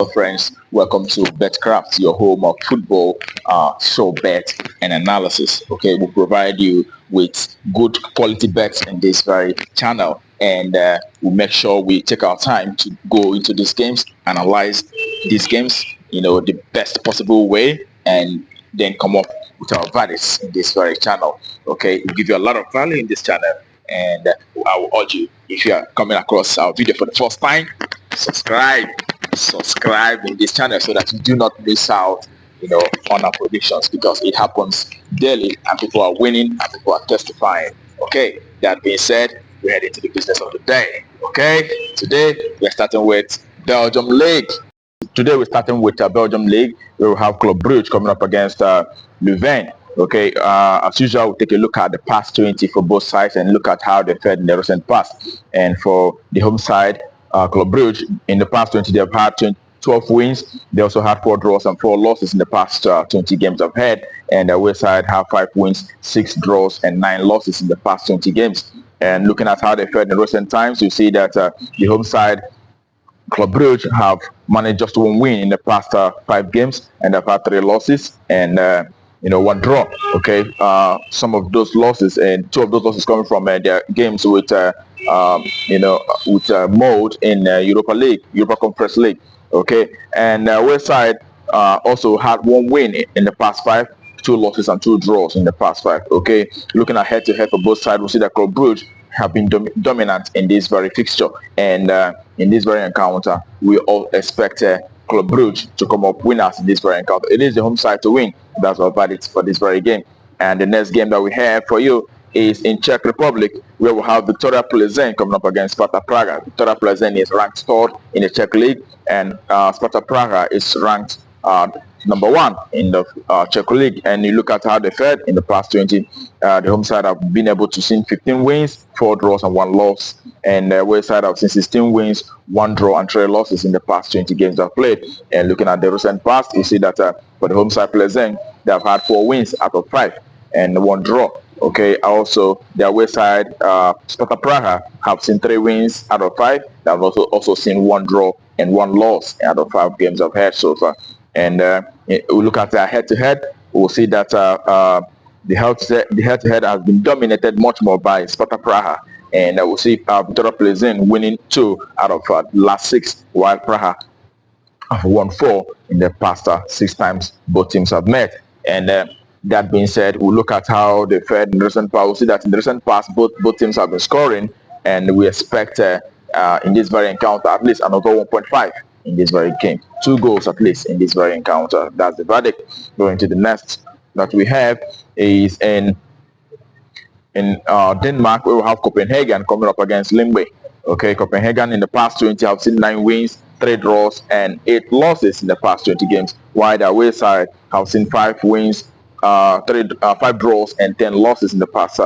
Hello, friends. Welcome to Betcraft, your home of football show bet and analysis. Okay, we provide you with good quality bets in this very channel, and we make sure we take our time to go into these games, analyze these games, the best possible way, and then come up with our verdicts in this very channel. Okay, we give you a lot of value in this channel, and I will urge you, if you are coming across our video for the first time, subscribe subscribe in this channel so that you do not miss out on our predictions, because it happens daily and people are winning and people are testifying. Okay, that being said, we're heading to the business of the day. Okay, today we're starting with Belgium League. Today we're starting with Belgium League. We will have Club Brugge coming up against Louvain. Okay, as usual, we'll take a look at the past 20 for both sides and look at how they fared in the recent past. And for the home side, Club Brugge, in the past 20, they've had 12 wins. They also had 4 draws and 4 losses in the past 20 games they've had. And the away side have 5 wins, 6 draws, and 9 losses in the past 20 games. And looking at how they fared in recent times, you see that the home side, Club Brugge, have managed just 1 win in the past 5 games, and they've had 3 losses and 1 draw. Okay, some of those losses, and 2 of those losses coming from their games with Mode in Europa Conference League. Okay, and West Side also had 1 win in the past 5, 2 losses and 2 draws in the past 5. Okay, looking at head-to-head for both sides, we see that Club Brugge have been dominant in this very fixture, and in this very encounter, we all expect Club Brugge to come up winners in this very encounter. It is the home side to win. That's our verdict for this very game. And the next game that we have for you is in Czech Republic, where we have Victoria Plzeň coming up against Sparta Praga. Victoria Plzeň is ranked 3rd in the Czech League, and Sparta Praga is ranked number 1 in the Czech League. And you look at how they fared in the past 20. The home side have been able to see 15 wins, 4 draws, and 1 loss. And the away side have seen 16 wins, 1 draw, and 3 losses in the past 20 games they've played. And looking at the recent past, you see that for the home side Plzeň, they have had 4 wins out of 5 and 1 draw. Okay, also the away side, Sparta Praha, have seen 3 wins out of 5. They have also seen 1 draw and 1 loss out of 5 games they've had so far. And we look at their head-to-head, we'll see that the head-to-head has been dominated much more by Sparta Praha. And we'll see Victoria Plzeň winning 2 out of last 6, while Praha have won 4 in the past 6 times both teams have met. And that being said, we'll look at how they fared in the recent past. We'll see that in the recent past, both teams have been scoring, and we expect in this very encounter at least another 1.5 in this very game. 2 goals at least in this very encounter. That's the verdict. Going to the next that we have is in Denmark, we will have Copenhagen coming up against Limbe. Okay, Copenhagen in the past 20 have seen 9 wins, 3 draws, and 8 losses in the past 20 games, while the away side have seen 5 wins, 5 draws, and 10 losses in the past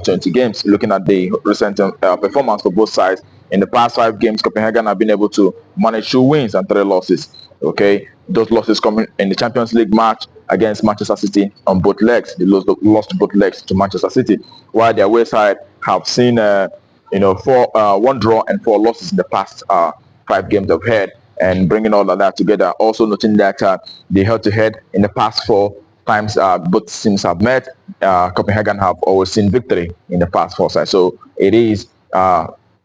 20 games. Looking at the recent performance for both sides, in the past 5 games, Copenhagen have been able to manage 2 wins and 3 losses. Okay, those losses coming in the Champions League match against Manchester City on both legs. They lost both legs to Manchester City, while the away side have seen 1 draw and 4 losses in the past 5 games they've had. And bringing all of that together, also noting that the head-to-head in the past 4 times both teams have met, Copenhagen have always seen victory in the past 4 sides. So it is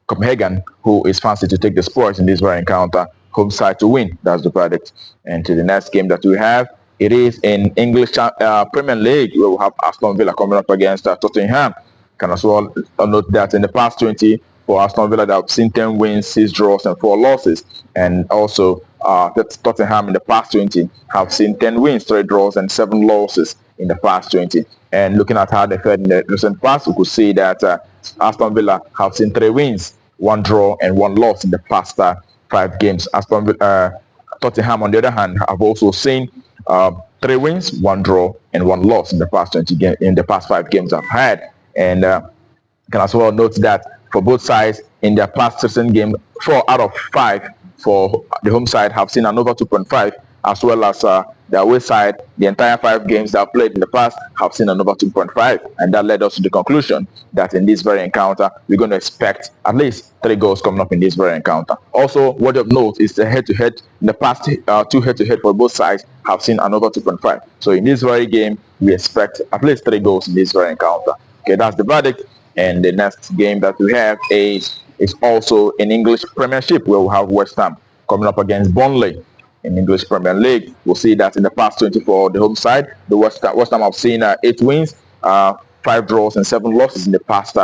Copenhagen who is fancy to take the spoils in this very encounter. Home side to win. That's the verdict. And to the next game that we have, it is in English Premier League, where we have Aston Villa coming up against Tottenham. Can as well note that in the past 20 for Aston Villa, they have seen 10 wins, 6 draws, and 4 losses. And also Tottenham in the past 20 have seen 10 wins, 3 draws, and 7 losses in the past 20. And looking at how they fared in the recent past, we could see that Aston Villa have seen 3 wins, 1 draw, and 1 loss in the past 5 games. Tottenham, on the other hand, have also seen 3 wins, 1 draw, and 1 loss in the past 5 games I've had. And can as well note that for both sides in their past recent game, 4 out of 5 for the home side have seen an over 2.5, as well as The away side, the entire 5 games that played in the past have seen an over 2.5, and that led us to the conclusion that in this very encounter, we're going to expect at least 3 goals coming up in this very encounter. Also, what of note is the head-to-head. In the past, 2 head-to-head for both sides have seen an over 2.5. So in this very game, we expect at least 3 goals in this very encounter. Okay, that's the verdict. And the next game that we have is also in English Premiership, where we have West Ham coming up against Burnley in English Premier League. We'll see that in the past 24, the home side, the West Ham have seen 8 wins, 5 draws, and 7 losses in the past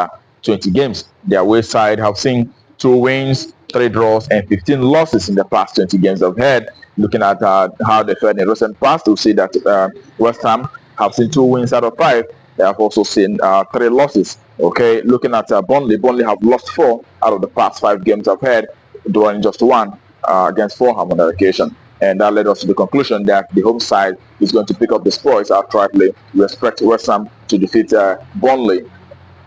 20 games. The away side have seen 2 wins, 3 draws, and 15 losses in the past 20 games they've had. Looking at how they fared in recent past, we'll see that West Ham have seen 2 wins out of 5. They have also seen 3 losses. Okay, looking at Burnley have lost 4 out of the past 5 games they've had, drawing just 1 against Fulham on that occasion. And that led us to the conclusion that the home side is going to pick up the spoils outrightly. We expect West Ham to defeat Burnley.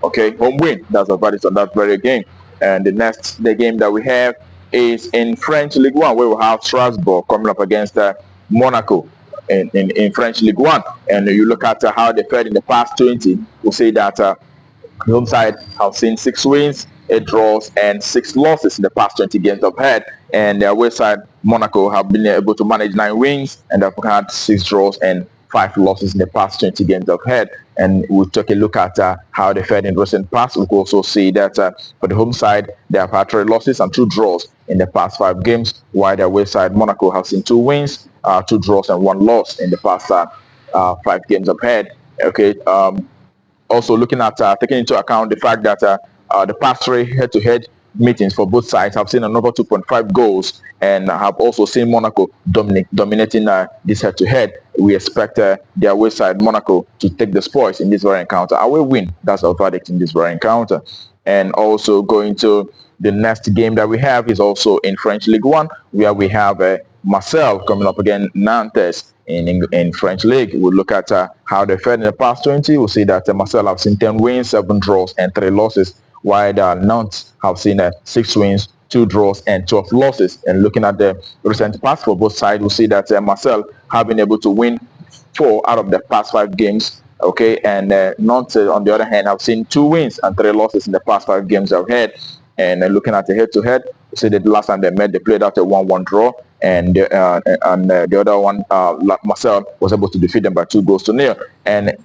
Okay, home win. That's a verdict on that very game. And the game that we have is in French League One, where we have Strasbourg coming up against Monaco in French League One. And you look at how they fared in the past 20, we'll say that the home side have seen 6 wins, 8 draws, and 6 losses in the past 20 games they've had. And the away side, Monaco, have been able to manage 9 wins, and they've had 6 draws and 5 losses in the past 20 games they've had. And we'll take a look at how they fared in recent past. We can also see that for the home side, they have had 3 losses and 2 draws in the past 5 games, while the away side, Monaco, have seen 2 wins, 2 draws, and 1 loss in the past 5 games they've had. Okay. Also looking at taking into account the fact that the past 3 head-to-head meetings for both sides have seen another 2.5 goals, and have also seen Monaco dominating this head-to-head. We expect the away side, Monaco, to take the spoils in this very encounter. Away win, that's our verdict in this very encounter. And also going to the next game that we have is also in French League One, where we have Marseille coming up against Nantes in French League. We'll look at how they fared in the past 20. We'll see that Marseille have seen 10 wins, 7 draws, and 3 losses, while Nantes have seen 6 wins, 2 draws, and 12 losses. And looking at the recent past for both sides, we'll see that Marseille have been able to win 4 out of the past 5 games. Okay, and Nantes, on the other hand, have seen 2 wins and 3 losses in the past 5 games they've had. And looking at the head-to-head, we see that the last time they met, they played out a 1-1 draw, and the other one, Marseille, was able to defeat them by 2-0. And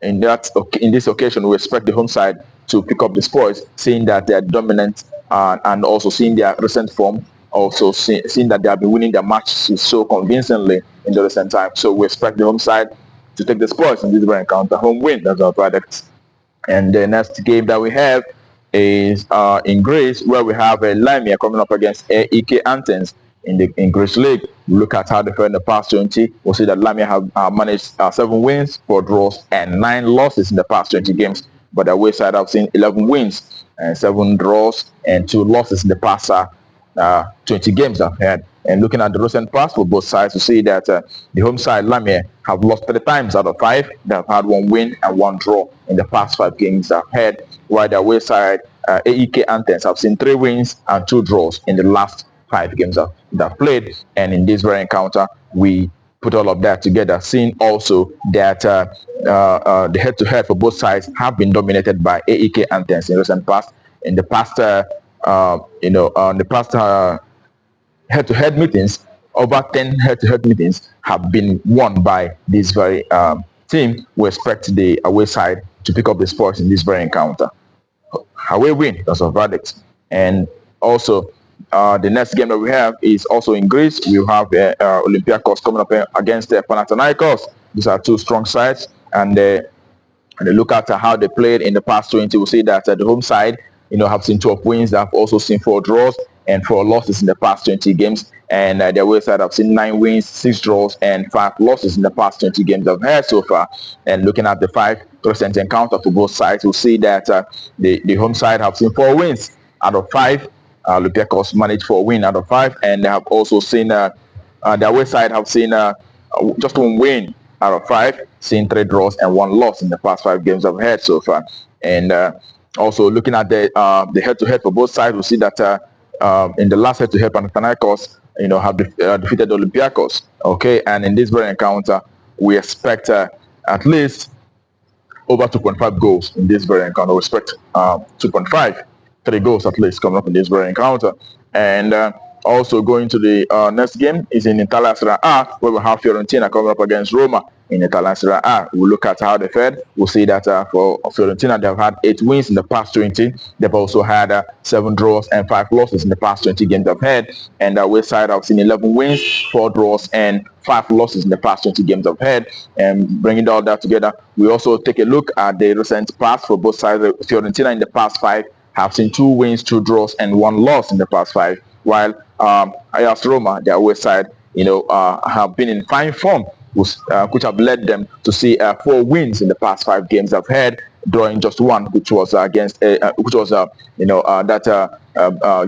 in this occasion, we expect the home side to pick up the spoils, seeing that they are dominant, and also seeing their recent form, also seeing that they have been winning their matches so convincingly in the recent time. So we expect the home side to take the spoils in this very encounter. Home win, that's our verdict. And the next game that we have is in Greece, where we have Lamia coming up against AEK Athens in the English League. We look at how they fared in the past 20. We'll see that Lamia have managed 7 wins, 4 draws, and 9 losses in the past 20 games. But the away side have seen 11 wins and 7 draws and 2 losses in the past 20 games they've had. And looking at the recent past for both sides, we see that the home side, Lamia, have lost 3 times out of 5. They have had 1 win and 1 draw in the past 5 games they've had, while the away side, AEK Athens, have seen 3 wins and 2 draws in the last 5 games that played. And in this very encounter, we put all of that together, seeing also that the head-to-head for both sides have been dominated by AEK Athens in recent past. In the past, head-to-head meetings, over 10 head-to-head meetings have been won by this very team. We expect the away side to pick up the spoils in this very encounter. Away win, that's our verdict. And also, the next game that we have is also in Greece. We have Olympiacos coming up against Panathinaikos. These are 2 strong sides, and they look at how they played in the past 20. We'll see that the home side, have seen 12 wins. They have also seen 4 draws and 4 losses in the past 20 games. And the away side have seen 9 wins, 6 draws, and 5 losses in the past 20 games they've had so far. And looking at the 5 recent encounter for both sides, we'll see that the home side have seen 4 wins out of 5. Olympiacos managed 4 wins out of 5, and they have also seen the away side have seen just 1 win out of 5, seen 3 draws and 1 loss in the past 5 games they've had so far. And also looking at the head-to-head for both sides, we see that in the last head-to-head, Panathinaikos have defeated Olympiacos. Okay, and in this very encounter, we expect at least over 2.5 goals in this very encounter. We expect 2.5, 3 goals at least coming up in this very encounter. And also going to the next game is in Italia Serie A, where we have Fiorentina coming up against Roma in Italia Serie A. We'll look at how they fared. We'll see that for Fiorentina, they've had 8 wins in the past 20. They've also had 7 draws and 5 losses in the past 20 games they've had. And West Side, I've seen 11 wins, 4 draws, and 5 losses in the past 20 games I've had. And bringing all that together, we also take a look at the recent past for both sides. Fiorentina in the past 5 have seen 2 wins, 2 draws, and 1 loss in the past 5. While AS Roma, their West side, have been in fine form, which have led them to see 4 wins in the past 5 games I've had, drawing just 1, which was against that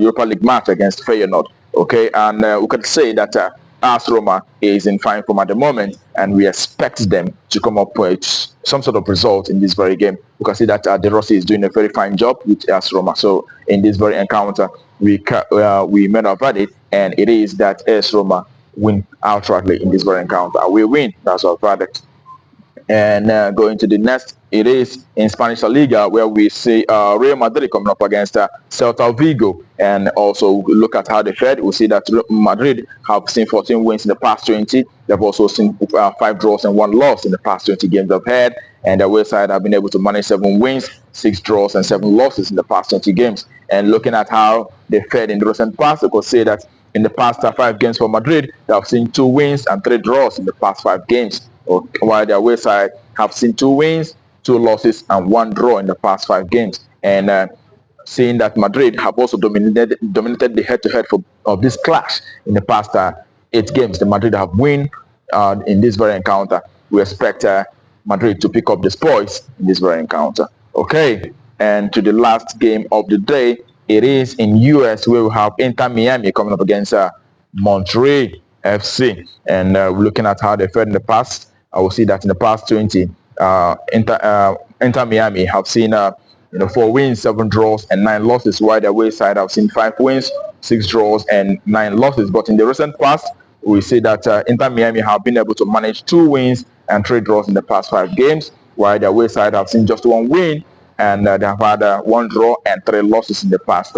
Europa League match against Feyenoord. Okay, and we could say that AS Roma is in fine form at the moment, and we expect them to come up with some sort of result in this very game. We can see that De Rossi is doing a very fine job with AS Roma. So in this very encounter, we made our verdict, and it is that AS Roma win outrightly in this very encounter. We win. That's our verdict. And going to the next, it is in Spanish La Liga, where we see Real Madrid coming up against Celta Vigo. And also look at how they fared. We see that Madrid have seen 14 wins in the past 20. They've also seen 5 draws and 1 loss in the past 20 games they've had. And the West side have been able to manage 7 wins, 6 draws, and 7 losses in the past 20 games. And looking at how they fared in the recent past, we could say that in the past 5 games for Madrid, they have seen 2 wins and 3 draws in the past 5 games. While their West side have seen 2 wins, 2 losses, and 1 draw in the past 5 games. And seeing that Madrid have also dominated the head-to-head of this clash in the past 8 games, the Madrid have won in this very encounter. We expect Madrid to pick up the spoils in this very encounter. Okay, and to the last game of the day, it is in US, where we have Inter Miami coming up against Monterrey FC. And we're looking at how they fared in the past. I will see that in the past 20, Inter Miami have seen 4 wins, 7 draws, and 9 losses, while their West side have seen 5 wins, 6 draws, and 9 losses. But in the recent past, we see that Inter Miami have been able to manage 2 wins and 3 draws in the past 5 games, while their West side have seen just 1 win, and they have had 1 draw and 3 losses in the past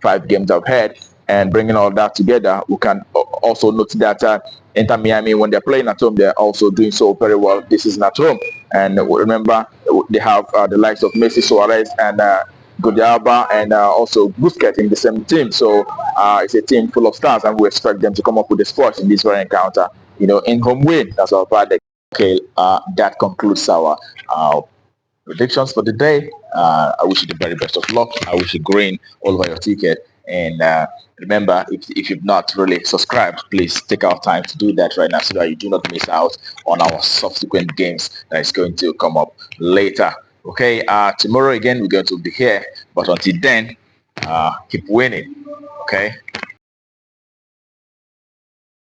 5 games they've had. And bringing all that together, we can also note that Inter Miami, when they're playing at home, they're also doing so very well. This is at home. And remember, they have the likes of Messi, Suarez, and Godiaba, and also Busquets in the same team. So it's a team full of stars, and we expect them to come up with the spoils in this very encounter. In home win. That's our verdict. Okay, that concludes our predictions for the day. I wish you the very best of luck. I wish you green all over your ticket. And remember, if you've not really subscribed, please take our time to do that right now so that you do not miss out on our subsequent games that is going to come up later. Okay, tomorrow again we're going to be here, but until then, keep winning. Okay.